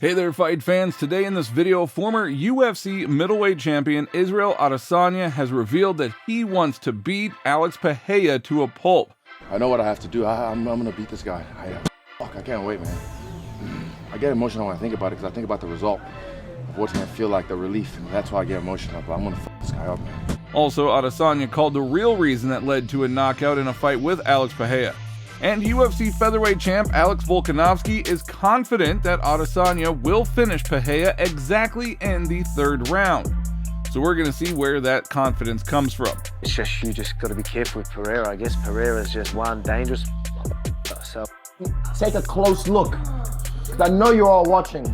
Hey there, fight fans. Today in this video, former UFC middleweight champion Israel Adesanya has revealed that he wants to beat Alex Pereira to a pulp. I know what I have to do. I'm gonna beat this guy. I can't wait, man. I get emotional when I think about it because I think about the result of what's gonna feel like, the relief, and that's why I get emotional. But I'm gonna fuck this guy up, man. Also, Adesanya called the real reason that led to a knockout in a fight with Alex Pereira. And UFC featherweight champ Alex Volkanovski is confident that Adesanya will finish Pereira exactly in the third round. So we're going to see where that confidence comes from. It's just, you just got to be careful with Pereira. I guess Pereira's just one dangerous. So take a close look. I know you're all watching.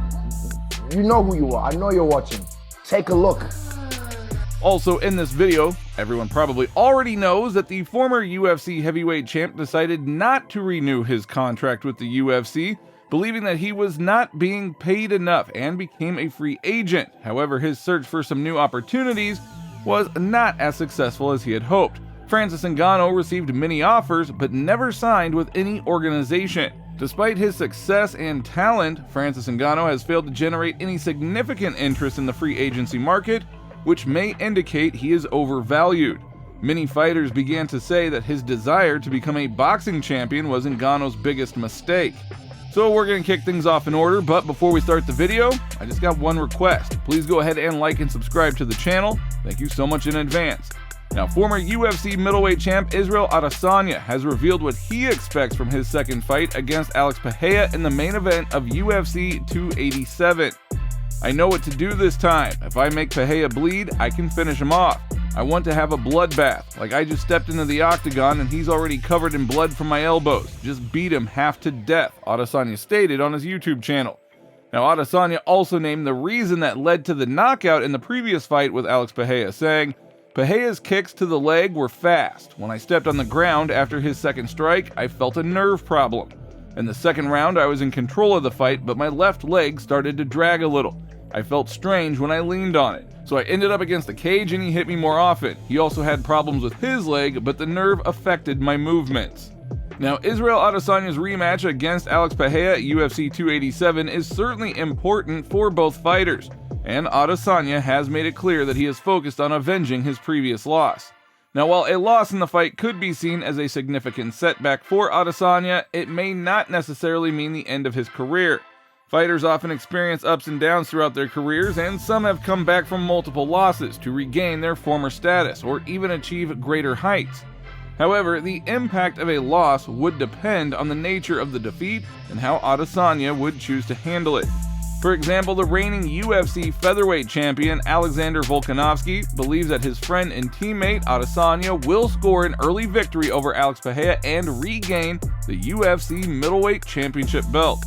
You know who you are. I know you're watching. Take a look. Also in this video, everyone probably already knows that the former UFC heavyweight champ decided not to renew his contract with the UFC, believing that he was not being paid enough and became a free agent. However, his search for some new opportunities was not as successful as he had hoped. Francis Ngannou received many offers but never signed with any organization. Despite his success and talent, Francis Ngannou has failed to generate any significant interest in the free agency market, which may indicate he is overvalued. Many fighters began to say that his desire to become a boxing champion was Ngannou's biggest mistake. So we're going to kick things off in order, but before we start the video, I just got one request. Please go ahead and like and subscribe to the channel. Thank you so much in advance. Now, former UFC middleweight champ Israel Adesanya has revealed what he expects from his second fight against Alex Pereira in the main event of UFC 287. I know what to do this time. If I make Pereira bleed, I can finish him off. I want to have a bloodbath. Like I just stepped into the octagon and he's already covered in blood from my elbows. Just beat him half to death, Adesanya stated on his YouTube channel. Now, Adesanya also named the reason that led to the knockout in the previous fight with Alex Pereira, saying, "Pereira's kicks to the leg were fast. When I stepped on the ground after his second strike, I felt a nerve problem. In the second round, I was in control of the fight, but my left leg started to drag a little. I felt strange when I leaned on it. So I ended up against the cage and he hit me more often. He also had problems with his leg, but the nerve affected my movements." Now, Israel Adesanya's rematch against Alex Pereira at UFC 287 is certainly important for both fighters, and Adesanya has made it clear that he is focused on avenging his previous loss. Now, while a loss in the fight could be seen as a significant setback for Adesanya, it may not necessarily mean the end of his career. Fighters often experience ups and downs throughout their careers, and some have come back from multiple losses to regain their former status or even achieve greater heights. However, the impact of a loss would depend on the nature of the defeat and how Adesanya would choose to handle it. For example, the reigning UFC featherweight champion Alexander Volkanovski believes that his friend and teammate Adesanya will score an early victory over Alex Pereira and regain the UFC middleweight championship belt,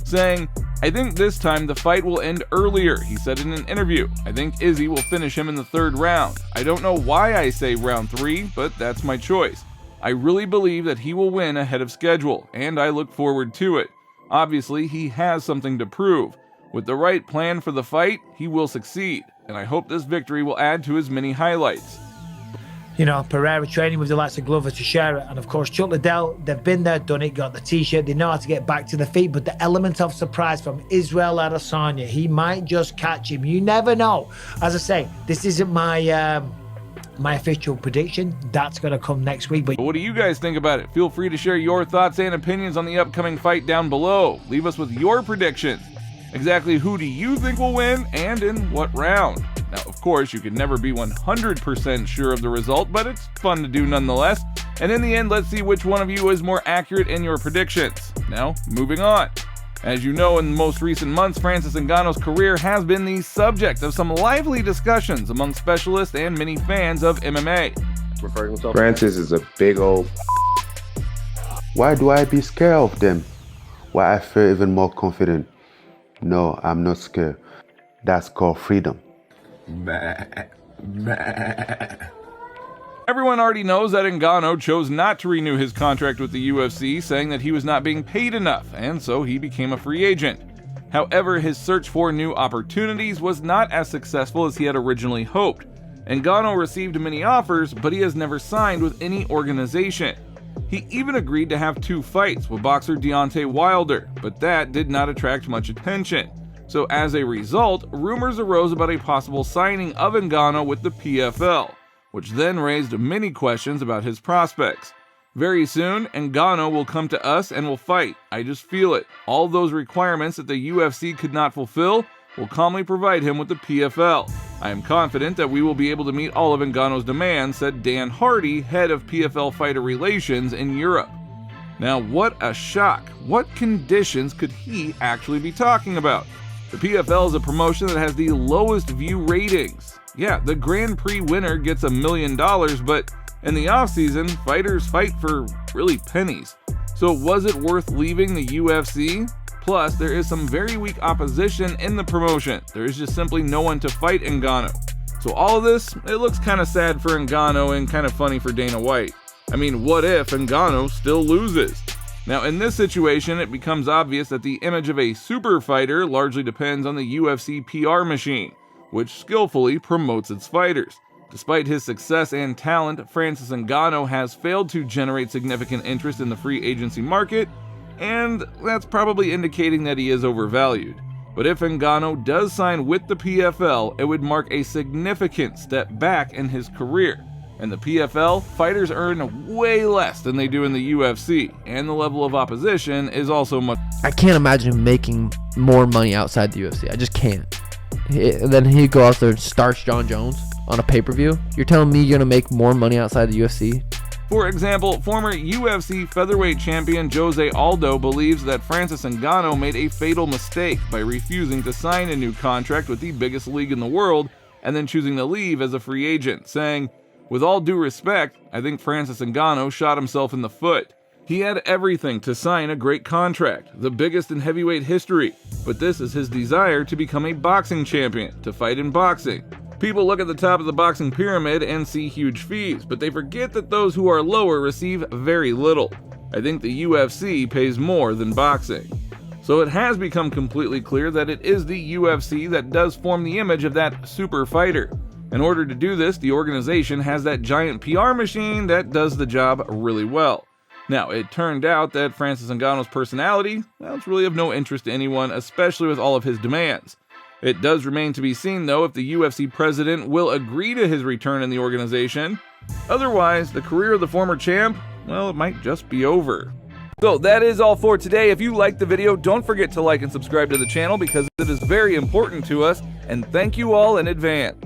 saying, "I think this time the fight will end earlier," he said in an interview. "I think Izzy will finish him in the third round. I don't know why I say round 3, but that's my choice. I really believe that he will win ahead of schedule, and I look forward to it. Obviously, he has something to prove. With the right plan for the fight, he will succeed, and I hope this victory will add to his many highlights." You know, Pereira training with the likes of Glover to share it. And of course, Chuck Liddell, they've been there, done it, got the t-shirt. They know how to get back to the feet. But the element of surprise from Israel Adesanya, he might just catch him. You never know. As I say, this isn't my my official prediction. That's going to come next week. But what do you guys think about it? Feel free to share your thoughts and opinions on the upcoming fight down below. Leave us with your predictions. Exactly who do you think will win and in what round? Now, of course, you can never be 100% sure of the result, but it's fun to do nonetheless. And in the end, let's see which one of you is more accurate in your predictions. Now, moving on. As you know, in the most recent months, Francis Ngannou's career has been the subject of some lively discussions among specialists and many fans of MMA. Francis is a big old. Why do I be scared of them? Why I feel even more confident? No, I'm not scared. That's called freedom. Everyone already knows that Ngannou chose not to renew his contract with the UFC, saying that he was not being paid enough, and so he became a free agent. However, his search for new opportunities was not as successful as he had originally hoped. Ngannou received many offers, but he has never signed with any organization. He even agreed to have 2 fights with boxer Deontay Wilder, but that did not attract much attention. So as a result, rumors arose about a possible signing of Ngannou with the PFL, which then raised many questions about his prospects. Very soon, Ngannou will come to us and will fight. I just feel it. All those requirements that the UFC could not fulfill will calmly provide him with the PFL. I am confident that we will be able to meet all of Ngannou's demands, said Dan Hardy, head of PFL fighter relations in Europe. Now, what a shock. What conditions could he actually be talking about? The PFL is a promotion that has the lowest view ratings. Yeah, the Grand Prix winner gets $1 million, but in the offseason, fighters fight for really pennies. So was it worth leaving the UFC? Plus, there is some very weak opposition in the promotion. There is just simply no one to fight Ngannou. So all of this, it looks kind of sad for Ngannou and kind of funny for Dana White. I mean, what if Ngannou still loses? Now, in this situation, it becomes obvious that the image of a super fighter largely depends on the UFC PR machine, which skillfully promotes its fighters. Despite his success and talent, Francis Ngannou has failed to generate significant interest in the free agency market, and that's probably indicating that he is overvalued. But if Ngannou does sign with the PFL, it would mark a significant step back in his career. In the PFL, fighters earn way less than they do in the UFC, and the level of opposition is also much. I can't imagine him making more money outside the UFC. I just can't. Then he'd go out there and starch John Jones on a pay-per-view. You're telling me you're going to make more money outside the UFC? For example, former UFC featherweight champion Jose Aldo believes that Francis Ngannou made a fatal mistake by refusing to sign a new contract with the biggest league in the world and then choosing to leave as a free agent, saying, "With all due respect, I think Francis Ngannou shot himself in the foot. He had everything to sign a great contract, the biggest in heavyweight history, but this is his desire to become a boxing champion, to fight in boxing. People look at the top of the boxing pyramid and see huge fees, but they forget that those who are lower receive very little. I think the UFC pays more than boxing." So it has become completely clear that it is the UFC that does form the image of that super fighter. In order to do this, the organization has that giant PR machine that does the job really well. Now, it turned out that Francis Ngannou's personality, well, it's really of no interest to anyone, especially with all of his demands. It does remain to be seen, though, if the UFC president will agree to his return in the organization. Otherwise, the career of the former champ, well, it might just be over. So that is all for today. If you liked the video, don't forget to like and subscribe to the channel because it is very important to us, and thank you all in advance.